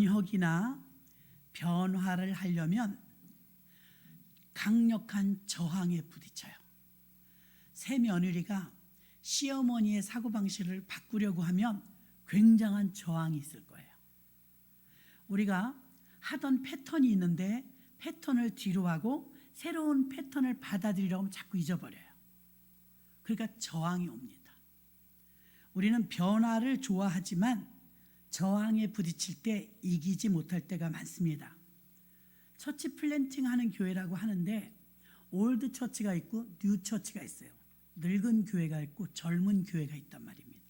번혁이나 변화를 하려면 강력한 저항에 부딪혀요. 새 며느리가 시어머니의 사고방식을 바꾸려고 하면 굉장한 저항이 있을 거예요. 우리가 하던 패턴이 있는데 패턴을 뒤로 하고 새로운 패턴을 받아들이려고 하면 자꾸 잊어버려요. 그러니까 저항이 옵니다. 우리는 변화를 좋아하지만 저항에 부딪힐 때 이기지 못할 때가 많습니다. 처치 플랜팅 하는 교회라고 하는데 올드 처치가 있고 뉴 처치가 있어요. 늙은 교회가 있고 젊은 교회가 있단 말입니다.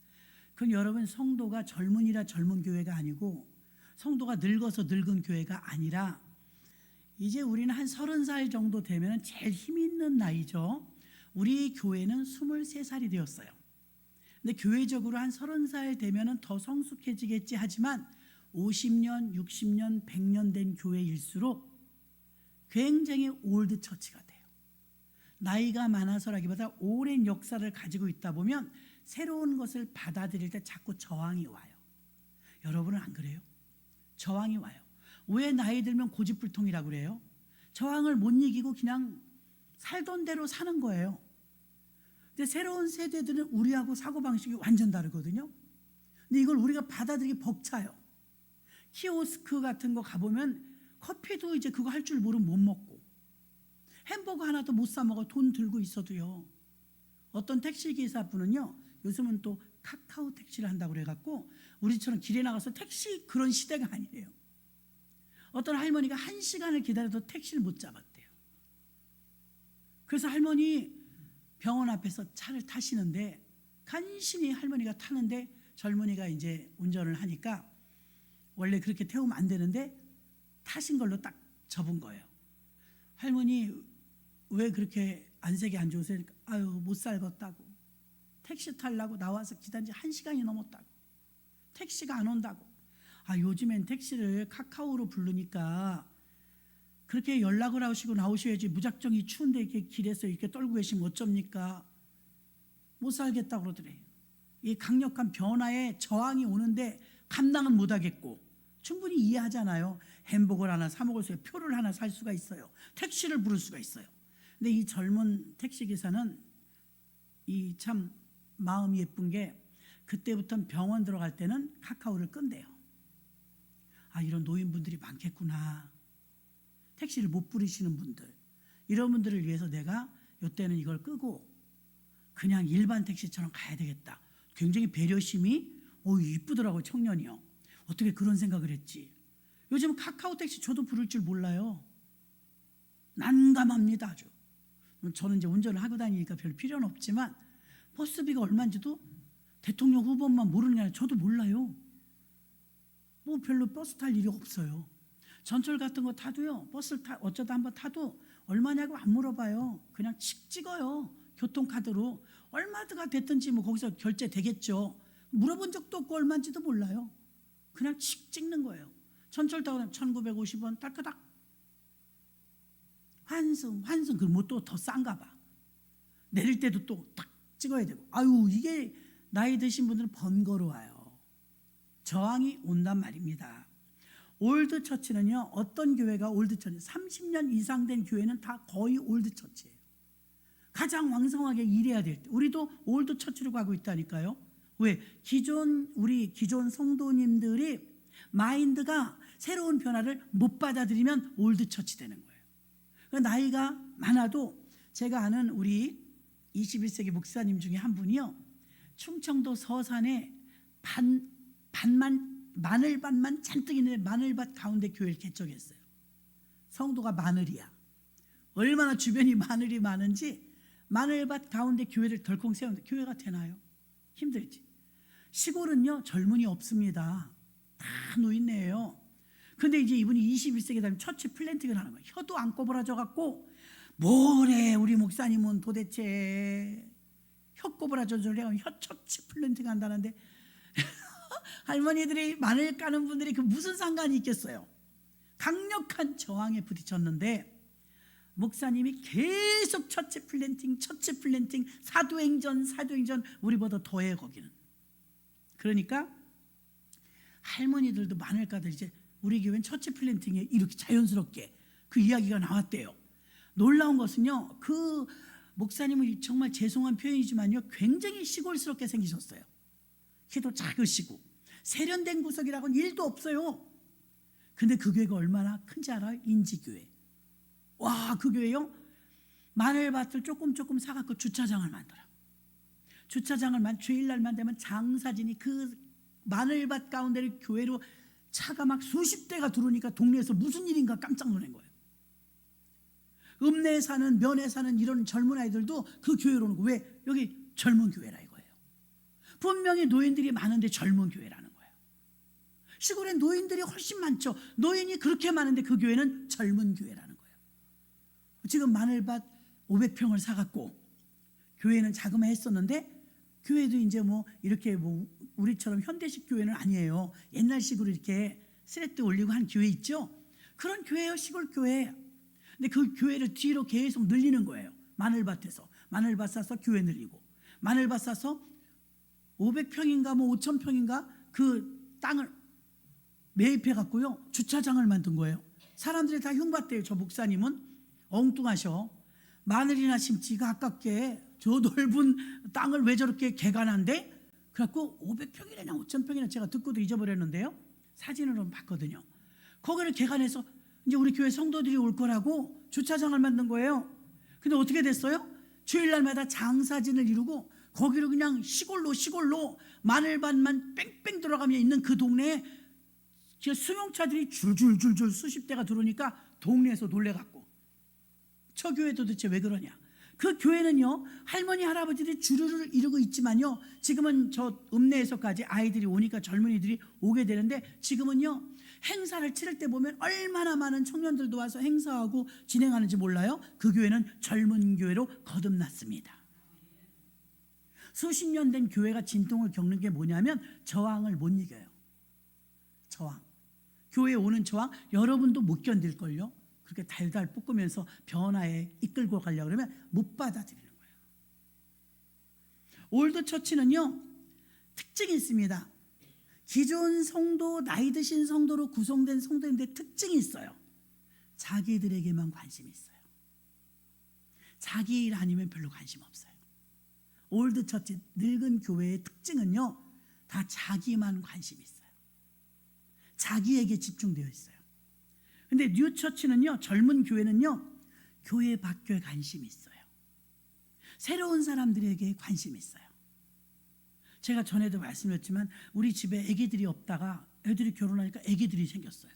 그럼 여러분, 성도가 젊은이라 젊은 교회가 아니고 성도가 늙어서 늙은 교회가 아니라 이제 우리는 한 30살 정도 되면 제일 힘 있는 나이죠. 우리 교회는 23살이 되었어요. 근데 교회적으로 한 30살 되면 더 성숙해지겠지 하지만 50년, 60년, 100년 된 교회일수록 굉장히 올드 처치가 돼요. 나이가 많아서라기보다 오랜 역사를 가지고 있다 보면 새로운 것을 받아들일 때 자꾸 저항이 와요. 여러분은 안 그래요? 저항이 와요. 왜 나이 들면 고집불통이라고 그래요? 저항을 못 이기고 그냥 살던 대로 사는 거예요. 근데 새로운 세대들은 우리하고 사고방식이 완전 다르거든요. 근데 이걸 우리가 받아들이기 벅차요. 키오스크 같은 거 가보면 커피도 이제 그거 할 줄 모르면 못 먹고, 햄버거 하나도 못 사 먹어. 돈 들고 있어도요. 어떤 택시기사분은요, 요즘은 또 카카오 택시를 한다고 그래갖고 우리처럼 길에 나가서 택시 그런 시대가 아니에요. 어떤 할머니가 1시간을 기다려도 택시를 못 잡았대요. 그래서 할머니 병원 앞에서 차를 타시는데 간신히 할머니가 타는데 젊은이가 이제 운전을 하니까 원래 그렇게 태우면 안 되는데 타신 걸로 딱 접은 거예요. 할머니 왜 그렇게 안색이 안 좋으세요? 아유, 못 살겠다고. 택시 타려고 나와서 기다린 지 1시간이 넘었다고. 택시가 안 온다고. 아, 요즘엔 택시를 카카오로 부르니까 그렇게 연락을 하시고 나오셔야지, 무작정 이 추운데 이렇게 길에서 이렇게 떨고 계시면 어쩝니까? 못 살겠다고 그러더래요. 이 강력한 변화에 저항이 오는데 감당은 못 하겠고, 충분히 이해하잖아요. 햄버거를 하나 사 먹을 수 있어요. 표를 하나 살 수가 있어요. 택시를 부를 수가 있어요. 근데 이 젊은 택시기사는 이 참 마음이 예쁜 게 그때부터는 병원 들어갈 때는 카카오를 끈대요. 아, 이런 노인분들이 많겠구나. 택시를 못 부르시는 분들, 이런 분들을 위해서 내가 이때는 이걸 끄고 그냥 일반 택시처럼 가야 되겠다. 굉장히 배려심이 이쁘더라고요. 청년이요. 어떻게 그런 생각을 했지. 요즘 카카오 택시 저도 부를 줄 몰라요. 난감합니다, 아주. 저는 이제 운전을 하고 다니니까 별 필요는 없지만 버스비가 얼마인지도 대통령 후보만 모르는 게 아니라 저도 몰라요. 뭐 별로 버스 탈 일이 없어요. 전철 같은 거 타도요, 버스를 어쩌다 한번 타도 얼마냐고 안 물어봐요. 그냥 칙 찍어요. 교통카드로. 얼마가 됐든지 뭐 거기서 결제되겠죠. 물어본 적도 없고 얼마인지도 몰라요. 그냥 칙 찍는 거예요. 전철 타고 나면 1950원 딸까닥. 환승. 그럼 뭐 또 더 싼가 봐. 내릴 때도 또 딱 찍어야 되고. 아유, 이게 나이 드신 분들은 번거로워요. 저항이 온단 말입니다. 올드 처치는요, 어떤 교회가 올드 처치, 30년 이상 된 교회는 다 거의 올드 처치예요. 가장 왕성하게 일해야 될 때, 우리도 올드 처치로 가고 있다니까요. 왜? 우리 기존 성도님들이 마인드가 새로운 변화를 못 받아들이면 올드 처치 되는 거예요. 나이가 많아도 제가 아는 우리 21세기 목사님 중에 한 분이요, 충청도 서산에 마늘밭만 잔뜩 있는데 마늘밭 가운데 교회를 개척했어요. 성도가 마늘이야. 얼마나 주변이 마늘이 많은지 마늘밭 가운데 교회를 덜컹 세우는데 교회가 되나요? 힘들지. 시골은요, 젊은이 없습니다. 다 노인네예요. 근데 이제 이분이 21세기 되면 처치 플랜팅을 하는 거예요. 혀도 안 꼬부라져 뭐래 우리 목사님은 도대체 혀 꼬부라져서 혀 처치 플랜팅 한다는데 할머니들이 마늘 까는 분들이 그 무슨 상관이 있겠어요. 강력한 저항에 부딪혔는데 목사님이 계속 처치 플랜팅, 사도행전 우리보다 더해 거기는. 그러니까 할머니들도 마늘 까들 이제 우리 교회는 처치 플랜팅에 이렇게 자연스럽게 그 이야기가 나왔대요. 놀라운 것은요, 그 목사님은 정말 죄송한 표현이지만요, 굉장히 시골스럽게 생기셨어요. 키도 작으시고 세련된 구석이라고는 1도 없어요. 근데 그 교회가 얼마나 큰지 알아요? 인지교회. 와, 그 교회요, 마늘밭을 조금 사갖고 주차장을 만들어요. 주차장을 주일날만 되면 장사진이 그 마늘밭 가운데를 교회로 차가 막 수십 대가 들어오니까 동네에서 무슨 일인가 깜짝 놀란 거예요. 읍내에 사는, 면에 사는 이런 젊은 아이들도 그 교회로 오는 거예요. 왜? 여기 젊은 교회라 이거예요. 분명히 노인들이 많은데 젊은 교회라는 거예요. 시골엔 노인들이 훨씬 많죠. 노인이 그렇게 많은데 그 교회는 젊은 교회라는 거예요. 지금 마늘밭 500평을 사갖고 교회는 자그마했었는데, 교회도 이제 뭐 이렇게 뭐 우리처럼 현대식 교회는 아니에요. 옛날식으로 이렇게 스레트 올리고 한 교회 있죠. 그런 교회예요, 시골 교회. 근데 그 교회를 뒤로 계속 늘리는 거예요. 마늘밭에서 마늘밭 사서 교회 늘리고, 마늘밭 사서 500평인가 뭐 5,000평인가 그 땅을 매입해 갖고요, 주차장을 만든 거예요. 사람들이 다 흉봤대요. 저 목사님은 엉뚱하셔. 마늘이나 심지가 아깝게 저 넓은 땅을 왜 저렇게 개간한데? 그래갖고 500평이나 5,000평이나 제가 듣고도 잊어버렸는데요, 사진으로 봤거든요. 거기를 개간해서 이제 우리 교회 성도들이 올 거라고 주차장을 만든 거예요. 근데 어떻게 됐어요? 주일날마다 장사진을 이루고 거기로 그냥 시골로 마늘밭만 뺑뺑 들어가며 있는 그 동네에 승용차들이 줄줄줄줄 수십 대가 들어오니까 동네에서 놀래갖고, 저 교회 도대체 왜 그러냐. 그 교회는요, 할머니 할아버지들이 주류를 이루고 있지만요, 지금은 저 읍내에서까지 아이들이 오니까 젊은이들이 오게 되는데, 지금은요 행사를 치를 때 보면 얼마나 많은 청년들도 와서 행사하고 진행하는지 몰라요? 그 교회는 젊은 교회로 거듭났습니다. 수십 년 된 교회가 진통을 겪는 게 뭐냐면 저항을 못 이겨요. 저항. 교회에 오는 저항 여러분도 못 견딜걸요. 그렇게 달달 볶으면서 변화에 이끌고 가려고 그러면 못 받아들이는 거예요. 올드 처치는요, 특징이 있습니다. 기존 성도, 나이 드신 성도로 구성된 성도인데 특징이 있어요. 자기들에게만 관심이 있어요. 자기 일 아니면 별로 관심 없어요. 올드 처치, 늙은 교회의 특징은요, 다 자기만 관심이 있어요. 자기에게 집중되어 있어요. 근데 뉴 처치는요, 젊은 교회는요, 교회 밖에 관심이 있어요. 새로운 사람들에게 관심이 있어요. 제가 전에도 말씀드렸지만 우리 집에 아기들이 없다가 애들이 결혼하니까 아기들이 생겼어요.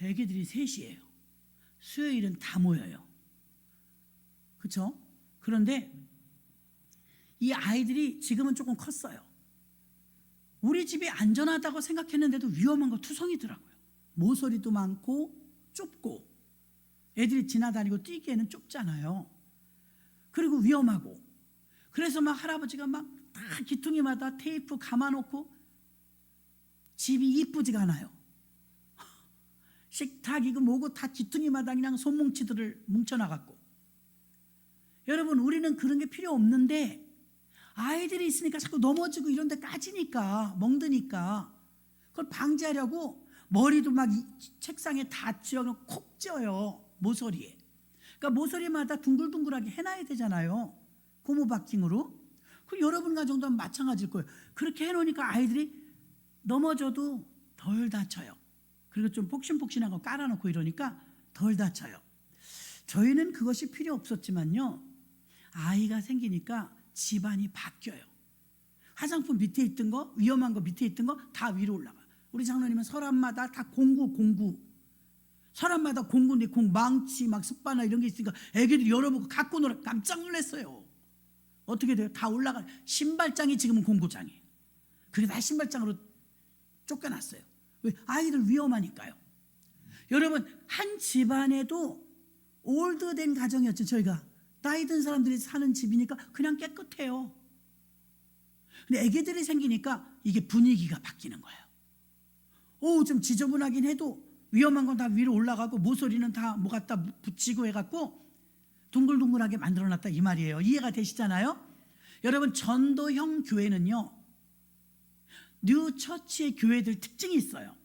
아기들이 셋이에요. 수요일은 다 모여요. 그렇죠? 그런데 이 아이들이 지금은 조금 컸어요. 우리 집이 안전하다고 생각했는데도 위험한 거 투성이더라고요. 모서리도 많고 좁고, 애들이 지나다니고 뛰기에는 좁잖아요. 그리고 위험하고, 그래서 막 할아버지가 막 다 기퉁이마다 테이프 감아놓고, 집이 이쁘지가 않아요. 식탁이고 뭐고 다 기퉁이마다 그냥 손뭉치들을 뭉쳐놔갖고. 여러분, 우리는 그런 게 필요 없는데 아이들이 있으니까 자꾸 넘어지고 이런 데 까지니까, 멍드니까 그걸 방지하려고 머리도 막 책상에 다 찧어놓고 콕 찧어요, 모서리에. 그러니까 모서리마다 둥글둥글하게 해놔야 되잖아요, 고무 바킹으로. 그 여러분 가정도 마찬가지일 거예요. 그렇게 해놓으니까 아이들이 넘어져도 덜 다쳐요. 그리고 좀 폭신폭신한 거 깔아놓고 이러니까 덜 다쳐요. 저희는 그것이 필요 없었지만요, 아이가 생기니까 집안이 바뀌어요. 화장품 밑에 있던 거, 위험한 거 밑에 있던 거 다 위로 올라가요. 우리 장로님은 서랍마다 다 공구. 서랍마다 공구인데 망치 막 습바나 이런 게 있으니까 애기들이 열어보고 갖고 놀아. 깜짝 놀랐어요. 어떻게 돼요? 다 올라가. 신발장이 지금은 공구장이에요. 그게 다 신발장으로 쫓겨났어요. 왜? 아이들 위험하니까요. 여러분, 한 집안에도 올드된 가정이었죠. 저희가 나이 든 사람들이 사는 집이니까 그냥 깨끗해요. 근데 애기들이 생기니까 이게 분위기가 바뀌는 거예요. 좀 지저분하긴 해도 위험한 건 다 위로 올라가고 모서리는 다 뭐 갖다 붙이고 해갖고 둥글둥글하게 만들어놨다 이 말이에요. 이해가 되시잖아요? 여러분, 전도형 교회는요, 뉴 처치의 교회들 특징이 있어요.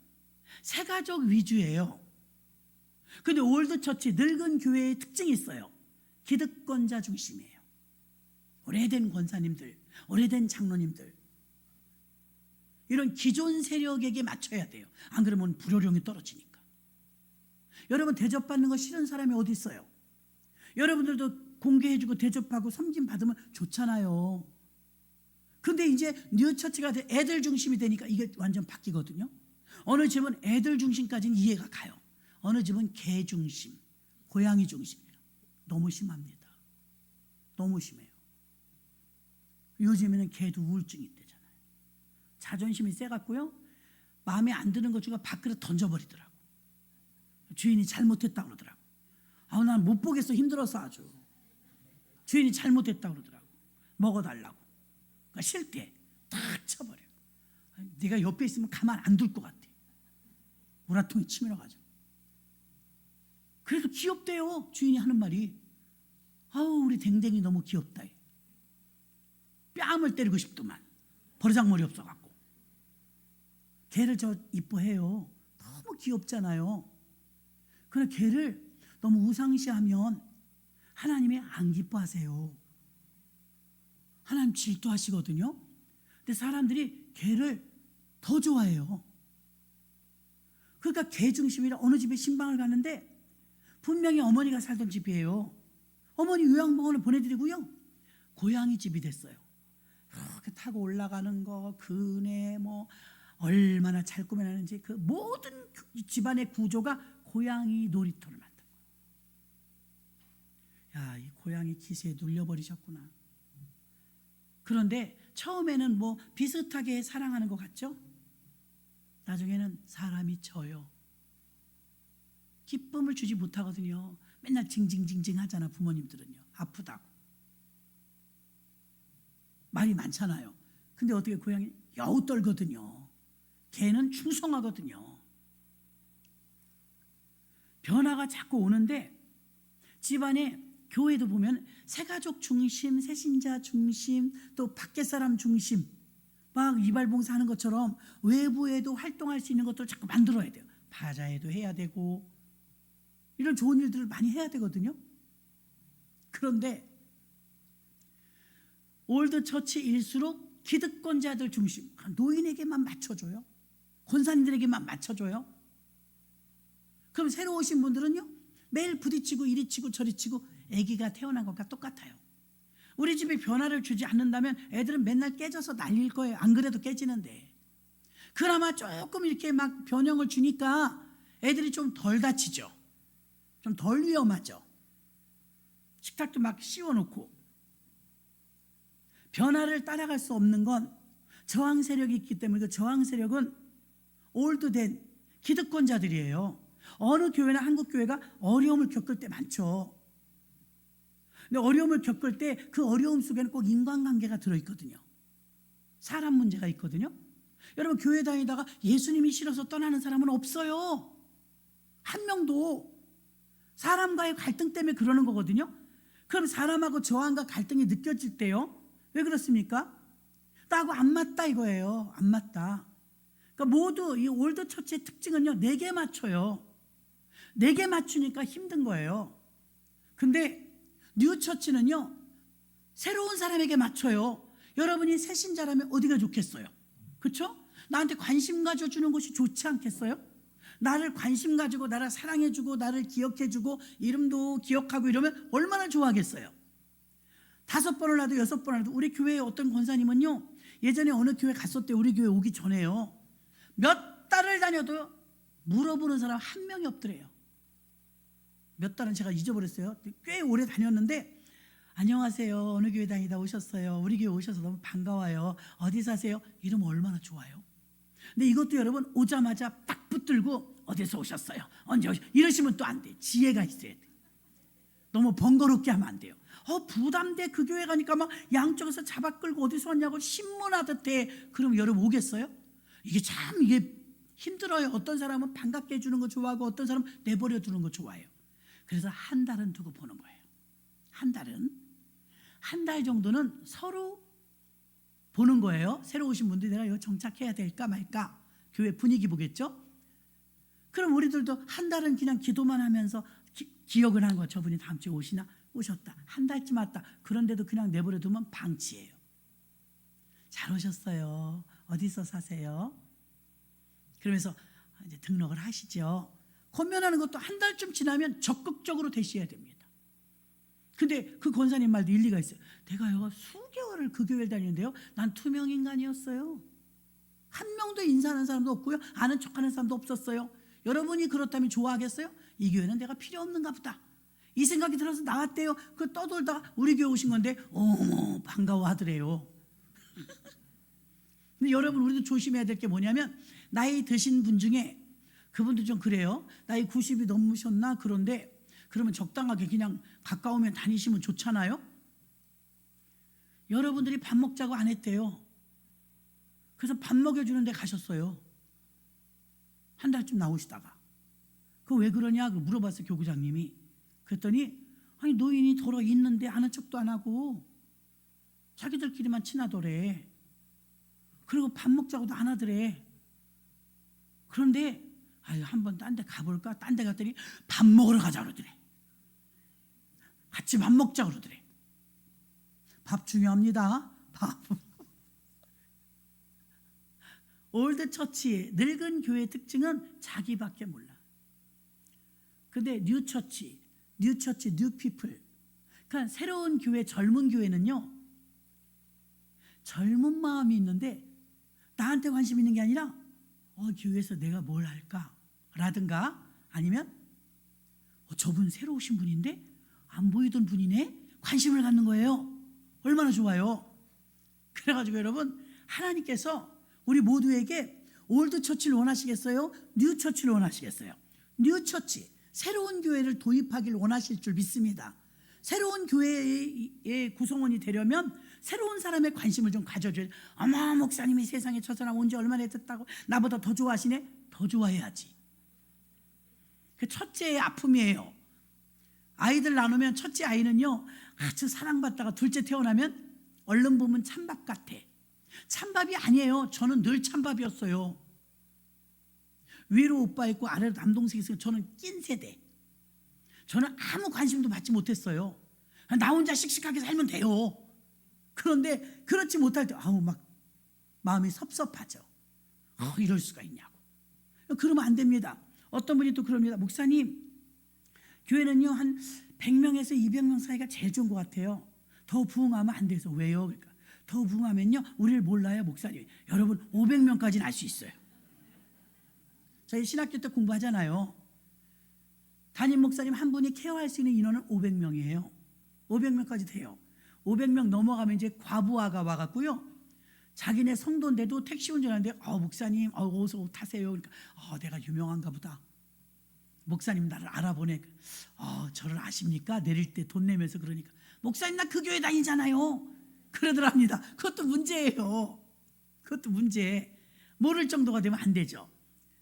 새가족 위주예요. 근데 올드처치, 늙은 교회의 특징이 있어요. 기득권자 중심이에요. 오래된 권사님들, 오래된 장로님들, 이런 기존 세력에게 맞춰야 돼요. 안 그러면 불효령이 떨어지니까. 여러분, 대접받는 거 싫은 사람이 어디 있어요? 여러분들도 공개해주고 대접하고 섬김 받으면 좋잖아요. 근데 이제 뉴처치가 애들 중심이 되니까 이게 완전 바뀌거든요. 어느 집은 애들 중심까지는 이해가 가요. 어느 집은 개 중심, 고양이 중심이에요. 너무 심합니다. 너무 심해요. 요즘에는 개도 우울증이 있대잖아요. 자존심이 세갖고요, 마음에 안 드는 것 중에 밖으로 던져버리더라고. 주인이 잘못했다 그러더라고. 난 못 보겠어, 힘들어서 아주. 주인이 잘못했다 그러더라고. 먹어달라고. 그러니까 싫대. 탁 쳐버려. 네가 옆에 있으면 가만 안 둘 것 같아. 우라통이 치밀어가지고. 그래도 귀엽대요. 주인이 하는 말이. 우리 댕댕이 너무 귀엽다. 뺨을 때리고 싶더만. 버르장머리 없어갖고. 개를 저 이뻐해요. 너무 귀엽잖아요. 그런데 개를 너무 우상시하면 하나님이 안 기뻐하세요. 하나님 질투하시거든요. 근데 사람들이 개를 더 좋아해요. 그러니까 개 중심이라 어느 집에 신방을 가는데 분명히 어머니가 살던 집이에요. 어머니 요양병원을 보내드리고요, 고양이 집이 됐어요. 이렇게 타고 올라가는 거, 그네 뭐 얼마나 잘 꾸며놨는지, 그 모든 집안의 구조가 고양이 놀이터를 만든 거예요. 야, 이 고양이 기세에 눌려버리셨구나. 그런데 처음에는 뭐 비슷하게 사랑하는 것 같죠? 나중에는 사람이 져요. 기쁨을 주지 못하거든요. 맨날 징징징징 하잖아, 부모님들은요. 아프다고. 말이 많잖아요. 근데 어떻게 고양이 여우 떨거든요. 개는 충성하거든요. 변화가 자꾸 오는데 집안에, 교회도 보면 새가족 중심, 새신자 중심, 또 밖에 사람 중심, 막 이발봉사 하는 것처럼 외부에도 활동할 수 있는 것들을 자꾸 만들어야 돼요. 바자회도 해야 되고 이런 좋은 일들을 많이 해야 되거든요. 그런데 올드처치일수록 기득권자들 중심, 노인에게만 맞춰줘요. 권사님들에게만 맞춰줘요. 그럼 새로 오신 분들은요, 매일 부딪히고 이리 치고 저리 치고 아기가 태어난 것과 똑같아요. 우리 집에 변화를 주지 않는다면 애들은 맨날 깨져서 날릴 거예요. 안 그래도 깨지는데. 그나마 조금 이렇게 막 변형을 주니까 애들이 좀 덜 다치죠. 좀 덜 위험하죠. 식탁도 막 씌워놓고. 변화를 따라갈 수 없는 건 저항 세력이 있기 때문에, 그 저항 세력은 올드된 기득권자들이에요. 어느 교회나 한국 교회가 어려움을 겪을 때 많죠. 근데 어려움을 겪을 때 그 어려움 속에는 꼭 인간관계가 들어있거든요. 사람 문제가 있거든요. 여러분, 교회 다니다가 예수님이 싫어서 떠나는 사람은 없어요. 한 명도. 사람과의 갈등 때문에 그러는 거거든요. 그럼 사람하고 저항과 갈등이 느껴질 때요, 왜 그렇습니까? 나하고 안 맞다 이거예요. 안 맞다. 그러니까 모두 이 올드처치의 특징은요, 내게 맞춰요. 내게 맞추니까 힘든 거예요. 근데 뉴처치는요, 새로운 사람에게 맞춰요. 여러분이 새신자라면 어디가 좋겠어요? 그렇죠? 나한테 관심 가져주는 것이 좋지 않겠어요? 나를 관심 가지고 나를 사랑해주고 나를 기억해주고 이름도 기억하고 이러면 얼마나 좋아하겠어요? 5번을 하도 6번을 하도. 우리 교회의 어떤 권사님은요, 예전에 어느 교회 갔을 때 우리 교회 오기 전에요, 몇 달을 다녀도 물어보는 사람 한 명이 없더래요. 몇 달은 제가 잊어버렸어요. 꽤 오래 다녔는데, 안녕하세요, 어느 교회 다니다 오셨어요, 우리 교회 오셔서 너무 반가워요, 어디 사세요? 이러면 얼마나 좋아요. 근데 이것도 여러분, 오자마자 딱 붙들고 어디서 오셨어요, 언제 오셨어요, 이러시면 또 안 돼. 지혜가 있어야 돼. 너무 번거롭게 하면 안 돼요. 부담돼. 그 교회 가니까 막 양쪽에서 잡아 끌고 어디서 왔냐고 신문하듯 해. 그럼 여러분 오겠어요? 이게 힘들어요. 어떤 사람은 반갑게 해주는 거 좋아하고 어떤 사람은 내버려 두는 거 좋아해요. 그래서 한 달은 두고 보는 거예요. 한 달 정도는 서로 보는 거예요. 새로 오신 분들이 내가 여기 정착해야 될까 말까, 교회 분위기 보겠죠. 그럼 우리들도 한 달은 그냥 기도만 하면서 기억을 하는 거. 저분이 다음 주에 오시나? 오셨다. 한 달쯤 왔다. 그런데도 그냥 내버려 두면 방치예요. 잘 오셨어요. 어디서 사세요? 그러면서 이제 등록을 하시죠. 권면하는 것도 한 달쯤 지나면 적극적으로 대시해야 됩니다. 근데 그 권사님 말도 일리가 있어요. 내가요 수개월을 그 교회를 다니는데요, 난 투명 인간이었어요. 한 명도 인사하는 사람도 없고요, 아는 척하는 사람도 없었어요. 여러분이 그렇다면 좋아하겠어요? 이 교회는 내가 필요 없는가 보다, 이 생각이 들어서 나왔대요. 그 떠돌다가 우리 교회 오신 건데 어머 반가워하더래요. 근데 여러분, 우리도 조심해야 될 게 뭐냐면, 나이 드신 분 중에 그분도 좀 그래요. 나이 90이 넘으셨나? 그런데 그러면 적당하게 그냥 가까우면 다니시면 좋잖아요. 여러분들이 밥 먹자고 안 했대요. 그래서 밥 먹여주는 데 가셨어요. 한 달쯤 나오시다가. 그거 왜 그러냐? 그 물어봤어요, 교구장님이. 그랬더니 아니 노인이 더러 있는데 아는 척도 안 하고 자기들끼리만 친하더래. 그리고 밥 먹자고도 안 하더래. 그런데 아유 한번 딴 데 가볼까? 딴 데 갔더니 밥 먹으러 가자 그러더래. 같이 밥 먹자 그러더래. 밥 중요합니다. 밥. 올드 처치의 늙은 교회의 특징은 자기밖에 몰라. 근데 뉴 처치, 뉴 피플. 그러니까 새로운 교회, 젊은 교회는요, 젊은 마음이 있는데 나한테 관심 있는 게 아니라 교회에서 내가 뭘 할까? 라든가 아니면 저분 새로 오신 분인데 안 보이던 분이네? 관심을 갖는 거예요. 얼마나 좋아요. 그래가지고 여러분, 하나님께서 우리 모두에게 올드 처치를 원하시겠어요? 뉴 처치를 원하시겠어요? 뉴 처치, 새로운 교회를 도입하기를 원하실 줄 믿습니다. 새로운 교회의 구성원이 되려면 새로운 사람의 관심을 좀 가져줘야 돼. 어머 목사님이 세상에 저 사람 온 지 얼마나 됐다고 나보다 더 좋아하시네? 더 좋아해야지. 그 첫째의 아픔이에요. 아이들 나누면 첫째 아이는요 아주 사랑받다가 둘째 태어나면 얼른 보면 찬밥 같아. 찬밥이 아니에요. 저는 늘 찬밥이었어요. 위로 오빠 있고 아래로 남동생 있어요. 저는 낀 세대. 저는 아무 관심도 받지 못했어요. 나 혼자 씩씩하게 살면 돼요. 그런데 그렇지 못할 때 막 마음이 섭섭하죠. 이럴 수가 있냐고. 그러면 안 됩니다. 어떤 분이 또 그럽니다. 목사님, 교회는요 한 100명에서 200명 사이가 제일 좋은 것 같아요. 더 부흥하면 안 돼서. 왜요? 그러니까 더 부흥하면요 우리를 몰라요 목사님. 여러분 500명까지는 알 수 있어요. 저희 신학교 때 공부하잖아요. 담임 목사님 한 분이 케어할 수 있는 인원은 500명이에요. 500명까지 돼요. 500명 넘어가면 이제 과부하가 와갖고요, 자기네 성도인데도 택시 운전하는데 목사님 어서 타세요. 그러니까 내가 유명한가 보다. 목사님 나를 알아보네. 저를 아십니까? 내릴 때 돈 내면서. 그러니까 목사님 나 그 교회 다니잖아요. 그러더랍니다. 그것도 문제예요. 그것도 문제. 모를 정도가 되면 안 되죠.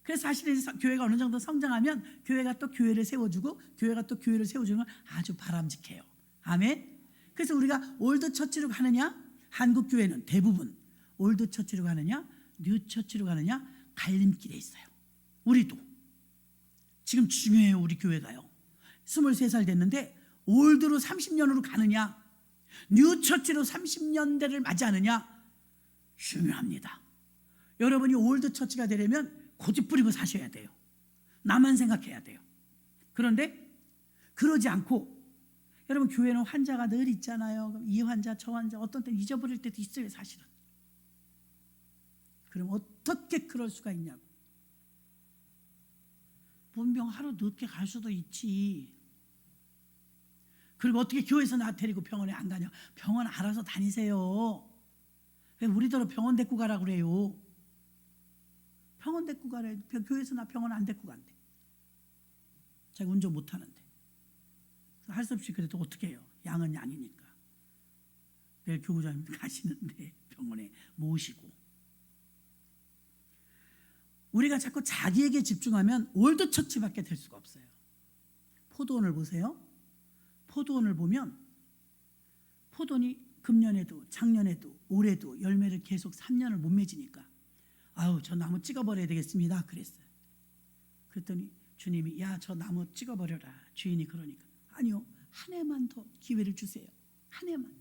그래서 사실은 교회가 어느 정도 성장하면 교회가 또 교회를 세워주고 교회가 또 교회를 세워주는 건 아주 바람직해요. 아멘. 그래서 우리가 올드 처치로 가느냐, 한국 교회는 대부분 올드 처치로 가느냐 뉴 처치로 가느냐 갈림길에 있어요. 우리도 지금 중요해요. 우리 교회가요 23살 됐는데 올드로 30년으로 가느냐 뉴 처치로 30년대를 맞이하느냐 중요합니다. 여러분이 올드 처치가 되려면 고집 부리고 사셔야 돼요. 나만 생각해야 돼요. 그런데 그러지 않고, 여러분 교회는 환자가 늘 있잖아요. 이 환자 저 환자 어떤 때 잊어버릴 때도 있어요 사실은. 그럼 어떻게 그럴 수가 있냐고. 분명 하루 늦게 갈 수도 있지. 그리고 어떻게 교회에서 나 데리고 병원에 안 가냐. 병원 알아서 다니세요. 왜 우리더러 병원 데리고 가라고 그래요. 병원 데리고 가래. 교회에서 나 병원 안 데리고 간대. 자기 운전 못하는데. 할 수 없이 그래도 어떻게 해요. 양은 양이니까. 내일 교구장님 가시는데 병원에 모시고. 우리가 자꾸 자기에게 집중하면 올드 처치밖에 될 수가 없어요. 포도원을 보세요. 포도원을 보면 포도원이 금년에도 작년에도 올해도 열매를 계속 3년을 못 맺으니까 저 나무 찍어버려야 되겠습니다 그랬어요. 그랬더니 주님이 야, 저 나무 찍어버려라. 주인이 그러니까 아니요, 한 해만 더 기회를 주세요. 한 해만.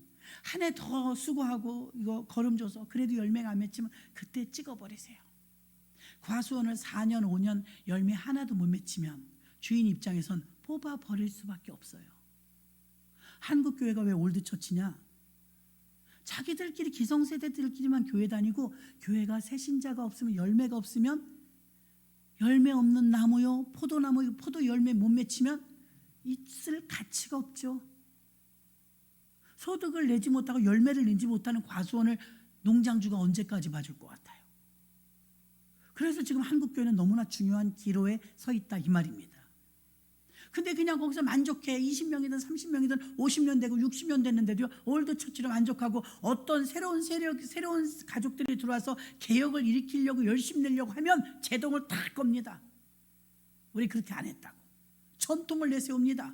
한 해 더 수고하고 이거 거름 줘서 그래도 열매가 안 맺히면 그때 찍어버리세요. 과수원을 4년 5년 열매 하나도 못 맺히면 주인 입장에선 뽑아버릴 수밖에 없어요. 한국 교회가 왜 올드처치냐? 자기들끼리 기성세대들끼리만 교회 다니고 교회가 새신자가 없으면 열매가 없으면 열매 없는 나무요 포도나무 포도 열매 못 맺히면 있을 가치가 없죠. 소득을 내지 못하고 열매를 내지 못하는 과수원을 농장주가 언제까지 봐줄 것 같아요. 그래서 지금 한국교회는 너무나 중요한 기로에 서 있다 이 말입니다. 근데 그냥 거기서 만족해 20명이든 30명이든 50년 되고 60년 됐는데도 올드처치로 만족하고 어떤 새로운 세력, 새로운 가족들이 들어와서 개혁을 일으키려고 열심히 내려고 하면 제동을 다 할 겁니다. 우리 그렇게 안 했다고. 전통을 내세웁니다.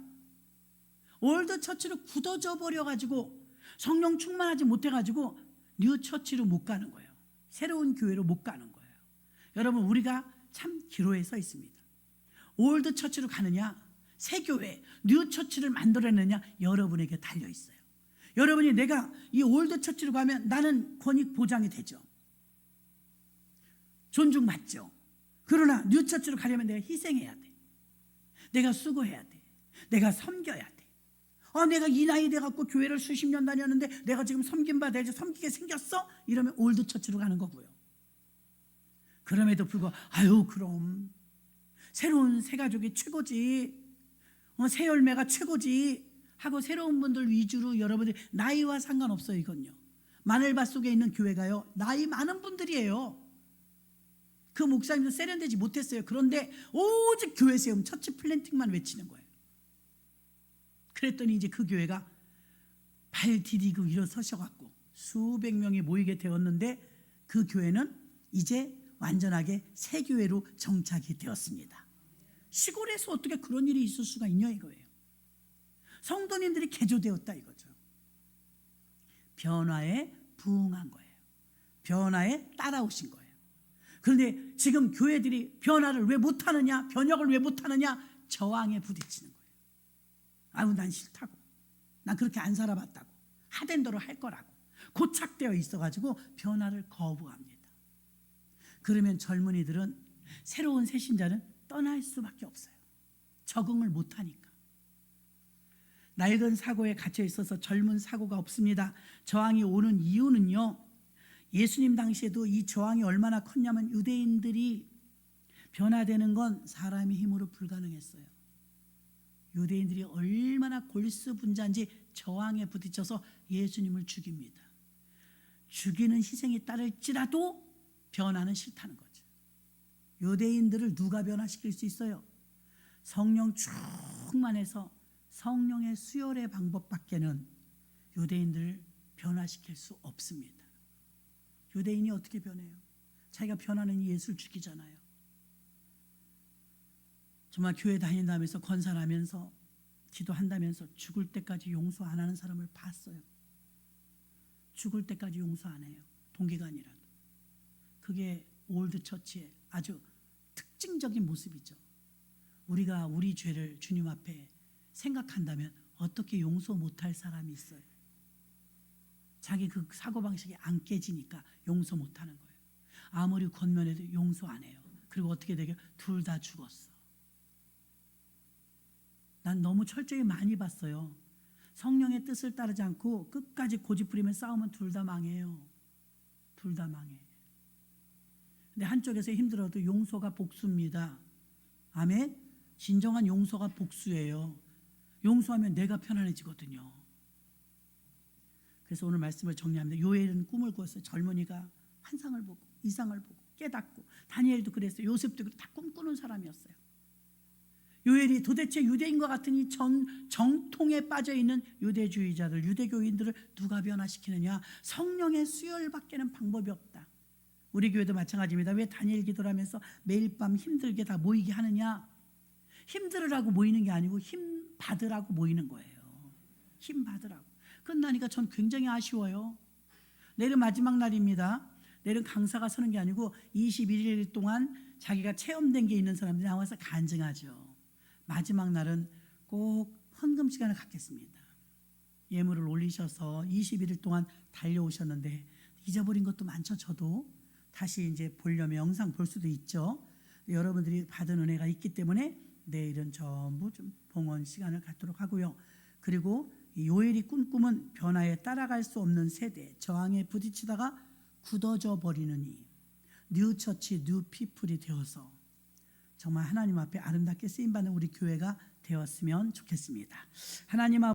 올드처치로 굳어져 버려가지고 성령 충만하지 못해가지고 뉴처치로 못 가는 거예요. 새로운 교회로 못 가는 거예요. 여러분, 우리가 참 기로에 서 있습니다. 올드처치로 가느냐 새 교회 뉴처치를 만들어내느냐 여러분에게 달려있어요. 여러분이 내가 이 올드처치로 가면 나는 권익 보장이 되죠. 존중받죠. 그러나 뉴처치로 가려면 내가 희생해야 돼. 내가 수고해야 돼. 내가 섬겨야 돼. 내가 이 나이 돼갖고 교회를 수십 년 다녔는데 내가 지금 섬김받아야지 섬기게 생겼어? 이러면 올드처치로 가는 거고요. 그럼에도 불구하고 아유 그럼 새로운 새 가족이 최고지, 새 열매가 최고지 하고 새로운 분들 위주로 여러분들이 나이와 상관없어요. 이건요, 마늘밭 속에 있는 교회가요 나이 많은 분들이에요. 그 목사님도 세련되지 못했어요. 그런데 오직 교회 세움 처치 플랜팅만 외치는 거예요. 그랬더니 이제 그 교회가 발 디디고 일어서셔갖고 수백 명이 모이게 되었는데 그 교회는 이제 완전하게 새 교회로 정착이 되었습니다. 시골에서 어떻게 그런 일이 있을 수가 있냐 이거예요. 성도님들이 개조되었다 이거죠. 변화에 부응한 거예요. 변화에 따라오신 거예요. 그런데 지금 교회들이 변화를 왜 못하느냐, 변혁을 왜 못하느냐, 저항에 부딪히는 거예요. 아유 난 싫다고, 난 그렇게 안 살아봤다고, 하된 대로 할 거라고 고착되어 있어가지고 변화를 거부합니다. 그러면 젊은이들은 새로운 새신자는 떠날 수밖에 없어요. 적응을 못하니까. 낡은 사고에 갇혀 있어서 젊은 사고가 없습니다. 저항이 오는 이유는요, 예수님 당시에도 이 저항이 얼마나 컸냐면 유대인들이 변화되는 건 사람의 힘으로 불가능했어요. 유대인들이 얼마나 골수분자인지 저항에 부딪혀서 예수님을 죽입니다. 죽이는 희생이 따를지라도 변화는 싫다는 거죠. 유대인들을 누가 변화시킬 수 있어요? 성령 충만해서 성령의 수혈의 방법밖에는 유대인들을 변화시킬 수 없습니다. 유대인이 어떻게 변해요? 자기가 변하는 예수를 죽이잖아요. 정말 교회 다닌다면서 건살하면서 기도한다면서 죽을 때까지 용서 안 하는 사람을 봤어요. 죽을 때까지 용서 안 해요. 동기간이라도. 그게 올드처치의 아주 특징적인 모습이죠. 우리가 우리 죄를 주님 앞에 생각한다면 어떻게 용서 못할 사람이 있어요? 자기 그 사고방식이 안 깨지니까 용서 못하는 거예요. 아무리 권면해도 용서 안 해요. 그리고 어떻게 되게 둘 다 죽었어. 난 너무 철저히 많이 봤어요. 성령의 뜻을 따르지 않고 끝까지 고집부리면 싸우면 둘 다 망해요. 둘 다 망해. 근데 한쪽에서 힘들어도 용서가 복수입니다. 아멘? 진정한 용서가 복수예요. 용서하면 내가 편안해지거든요. 그래서 오늘 말씀을 정리합니다. 요엘은 꿈을 꾸었어요. 젊은이가 환상을 보고 이상을 보고 깨닫고, 다니엘도 그랬어요. 요셉도 다 꿈꾸는 사람이었어요. 요엘이 도대체 유대인과 같은 이 정통에 빠져있는 유대주의자들, 유대교인들을 누가 변화시키느냐? 성령의 수혈밖에는 방법이 없다. 우리 교회도 마찬가지입니다. 왜 다니엘 기도를 하면서 매일 밤 힘들게 다 모이게 하느냐? 힘들으라고 모이는 게 아니고 힘 받으라고 모이는 거예요. 힘 받으라고. 끝나니까 전 굉장히 아쉬워요. 내일은 마지막 날입니다. 내일은 강사가 서는 게 아니고 21일 동안 자기가 체험된 게 있는 사람들이 나와서 간증하죠. 마지막 날은 꼭 헌금 시간을 갖겠습니다. 예물을 올리셔서 21일 동안 달려오셨는데 잊어버린 것도 많죠. 저도 다시 이제 보려면 영상 볼 수도 있죠. 여러분들이 받은 은혜가 있기 때문에 내일은 전부 좀 봉헌 시간을 갖도록 하고요. 그리고 요엘이 꿈꾸면 변화에 따라갈 수 없는 세대, 저항에 부딪히다가 굳어져 버리느니 뉴처치, 뉴피플이 되어서 정말 하나님 앞에 아름답게 쓰임받는 우리 교회가 되었으면 좋겠습니다. 하나님 앞